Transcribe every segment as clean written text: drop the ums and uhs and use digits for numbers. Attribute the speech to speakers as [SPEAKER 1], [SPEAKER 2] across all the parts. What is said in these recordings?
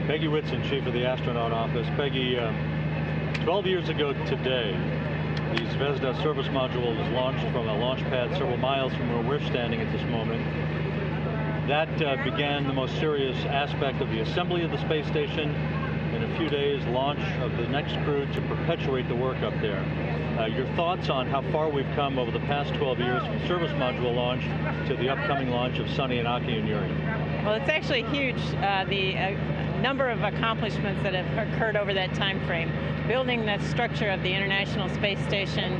[SPEAKER 1] Peggy Whitson, Chief of the Astronaut Office. Peggy, 12 years ago today, the Zvezda service module was launched from a launch pad several miles from where we're standing at this moment. That began the most serious aspect of the assembly of the space station. In a few days, launch of the next crew to perpetuate the work up there. Your thoughts on how far we've come over the past 12 years from service module launch to the upcoming launch of Sunny and Aki and Yuri?
[SPEAKER 2] Well, it's actually huge, the number of accomplishments that have occurred over that time frame. Building that structure of the International Space Station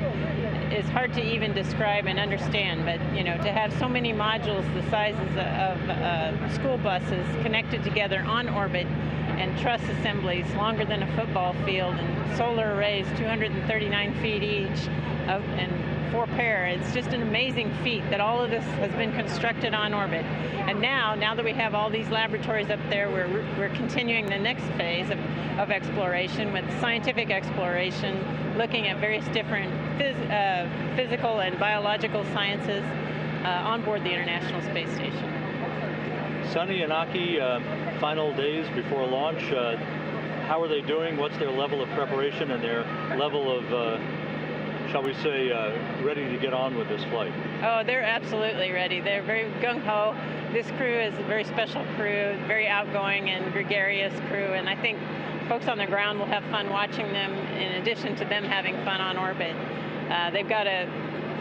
[SPEAKER 2] is hard to even describe and understand, but to have so many modules the sizes of school buses connected together on orbit, and truss assemblies longer than a football field, and solar arrays 239 feet each, and 4 pair. It's just an amazing feat that all of this has been constructed on orbit. And now that we have all these laboratories up there, we're continuing the next phase of exploration with scientific exploration, looking at various different physical and biological sciences on board the International Space Station.
[SPEAKER 1] Sunny and Aki, final days before launch, how are they doing? What's their level of preparation and their level of, shall we say, ready to get on with this flight?
[SPEAKER 2] Oh, they're absolutely ready. They're very gung-ho. This crew is a very special crew, very outgoing and gregarious crew, and I think folks on the ground will have fun watching them in addition to them having fun on orbit. They've got a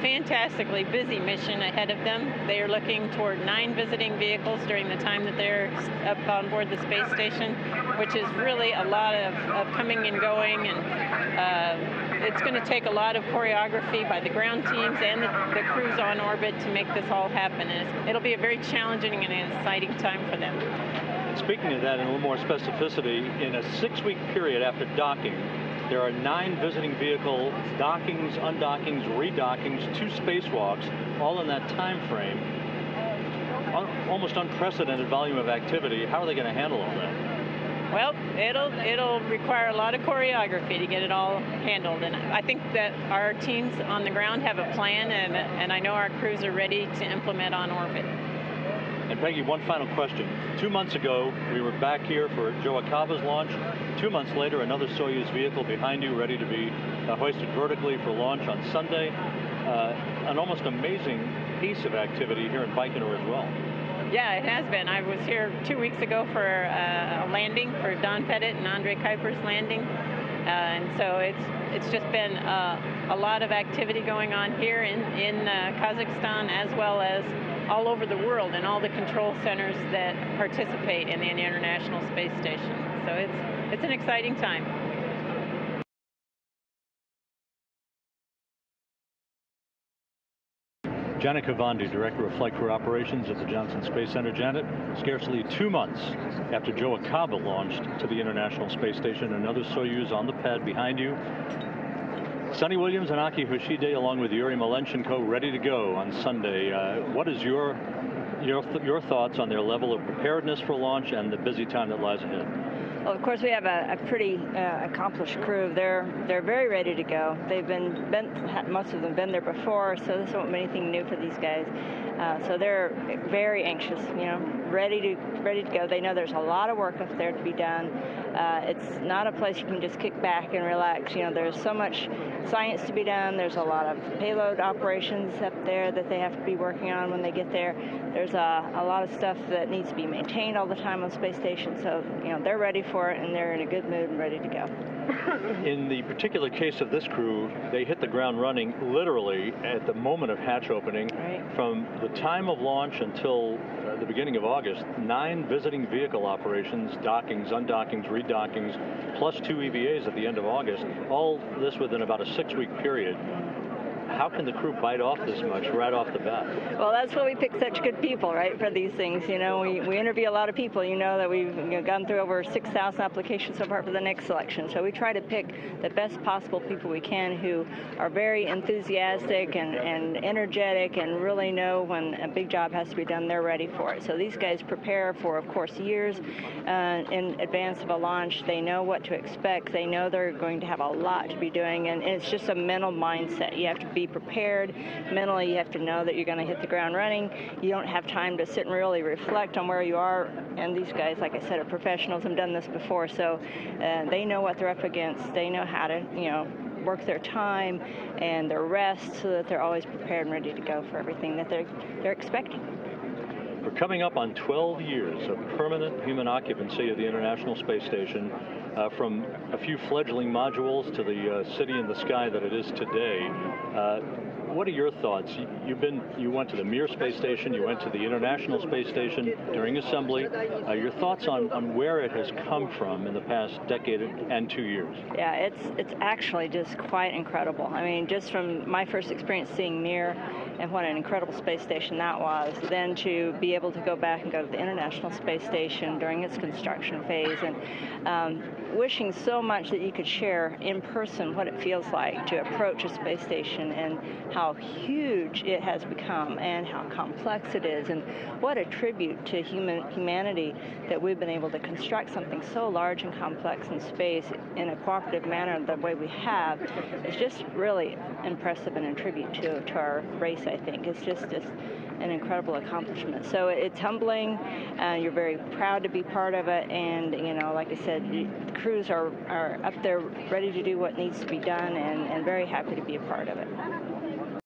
[SPEAKER 2] fantastically busy mission ahead of them. They are looking toward 9 visiting vehicles during the time that they're up on board the space station, which is really a lot of coming and going, and it's going to take a lot of choreography by the ground teams and the crews on orbit to make this all happen. And it'll be a very challenging and exciting time for them.
[SPEAKER 1] Speaking of that in a little more specificity, in a 6-week period after docking, there are 9 visiting vehicle dockings, undockings, redockings, 2 spacewalks, all in that time frame. Almost unprecedented volume of activity. How are they going to handle all that?
[SPEAKER 2] Well, it'll require a lot of choreography to get it all handled, and I think that our teams on the ground have a plan, and I know our crews are ready to implement on orbit.
[SPEAKER 1] And Peggy, one final question. 2 months ago, we were back here for Joe Akaba's launch. 2 months later, another Soyuz vehicle behind you ready to be hoisted vertically for launch on Sunday. An almost amazing piece of activity here in Baikonur as well.
[SPEAKER 2] Yeah, it has been. I was here 2 weeks ago for a landing for Don Pettit and Andre Kuiper's landing. And so it's just been a lot of activity going on here in Kazakhstan, as well as all over the world in all the control centers that participate in the International Space Station. So it's an exciting time.
[SPEAKER 1] Janet Kavandi, Director of Flight Crew Operations at the Johnson Space Center. Janet, scarcely 2 months after Joe Akaba launched to the International Space Station, another Soyuz on the pad behind you. Sunny Williams and Aki Hoshide, along with Yuri Malenchenko, ready to go on Sunday. What is your thoughts on their level of preparedness for launch and the busy time that lies ahead?
[SPEAKER 3] Well, of course, we have a pretty accomplished crew. They're very ready to go. They've most of them been there before, so this won't be anything new for these guys. So they're very anxious, ready to go. They know there's a lot of work up there to be done. It's not a place you can just kick back and relax. There's so much science to be done. There's a lot of payload operations up there that they have to be working on when they get there. There's a lot of stuff that needs to be maintained all the time on the space station. So, they're ready for it, and they're in a good mood and ready to go.
[SPEAKER 1] In the particular case of this crew, they hit the ground running literally at the moment of hatch opening.
[SPEAKER 3] Right.
[SPEAKER 1] From the time of launch until the beginning of August, 9 visiting vehicle operations, dockings, undockings, redockings, plus 2 EVAs at the end of August, all this within about a 6-week period. How can the crew bite off this much right off the bat?
[SPEAKER 3] Well, that's why we pick such good people, right, for these things. We interview a lot of people. That we've gone through over 6,000 applications so far for the next selection. So we try to pick the best possible people we can who are very enthusiastic and energetic and really know when a big job has to be done, they're ready for it. So these guys prepare for, of course, years in advance of a launch. They know what to expect. They know they're going to have a lot to be doing, and it's just a mental mindset. You have to be prepared. Mentally, you have to know that you're going to hit the ground running. You don't have time to sit and really reflect on where you are. And these guys, like I said, are professionals, have done this before, so they know what they're up against. They know how to, work their time and their rest so that they're always prepared and ready to go for everything that they're expecting.
[SPEAKER 1] We're coming up on 12 years of permanent human occupancy of the International Space Station, from a few fledgling modules to the city in the sky that it is today. What are your thoughts? You went to the Mir Space Station, you went to the International Space Station during assembly. Your thoughts on where it has come from in the past decade and 2 years?
[SPEAKER 3] Yeah, it's actually just quite incredible. I mean, just from my first experience seeing Mir and what an incredible space station that was, then to be able to go back and go to the International Space Station during its construction phase, and wishing so much that you could share in person what it feels like to approach a space station and how huge it has become and how complex it is, and what a tribute to humanity that we've been able to construct something so large and complex in space in a cooperative manner the way we have. It's just really impressive and a tribute to our race, I think. It's just an incredible accomplishment. So it's humbling. You're very proud to be part of it, and like I said, the crews are up there ready to do what needs to be done, and very happy to be a part of it.